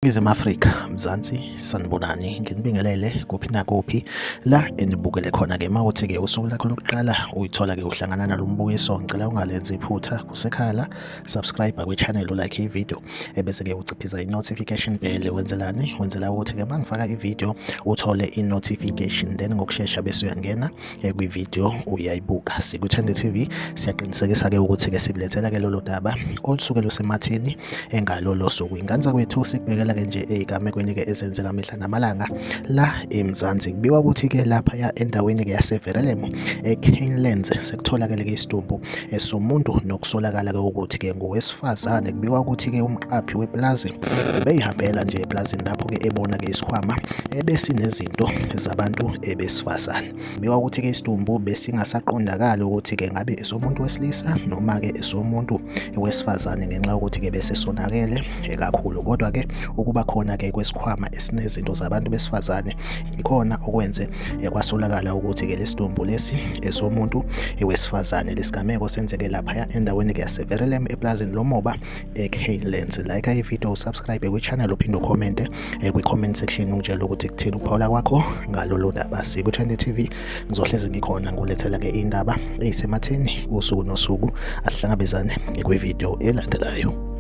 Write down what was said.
Izem Afrika Mzansi sanibonani nginibingelele kuphi nakuphi la enibukele khona ke mawuthi ke usuku lakho lokuqala uyithola ke uhlangana nalombukiso ngicela ungalenzi iphutha kusekhala subscribe kwi channel like i video ebese ke uciphiza i notification bell wenzela ukuthi ke mangifaka i video uthole i notification then ngokusheshsha bese uyangena kwi video uyayibuka siku-Trend TV siyaqinisekisa ke ukuthi ke sikulethela ke lolo daba olusuke lusematheni engalolo suku inganza kwethu sikubekela ke nje ezigamekweni ke ezenzeka mihla namalanga la eMzansi kubiwa ukuthi ke lapha ya endaweni ke yaseVerelemo eCanelands sekutholakala ke isidumbu somuntu nokusolakala ke ukuthi ke ngowesifazane kubiwa ukuthi ke umqaphi weplaza ubeyihambela nje eplazini lapho ke ebona ke isikhwama ebesinezinto zabantu ebesifazane kubiwa ukuthi ke isidumbu besingasaqondakala ukuthi ke ngabe esomuntu wesilisa noma ke esomuntu wesifazane ngenxa ukuthi ke bese sonakele kakhulu kodwa ke ukuba khona ke kwesikhwama esinezinto zabantu besifazane ikhona okwenze kwasolakala ukuthi ke lesidumbu lesi esomuntu wesifazane lesigameko senzeke lapha endaweni ke yaseVerelemo eplazini lomoba eCanelands like i video subscribe kwi channel uphinde ucomment kwi comment section ungitshela ukuthi kuthini ukuphawula kwakho ngalolu daba siku-Trend TV ngizohlezi ngikhona ngulethela ke indaba ezisematheni usuku nosuku asihlangabezane kwi video elandelayo.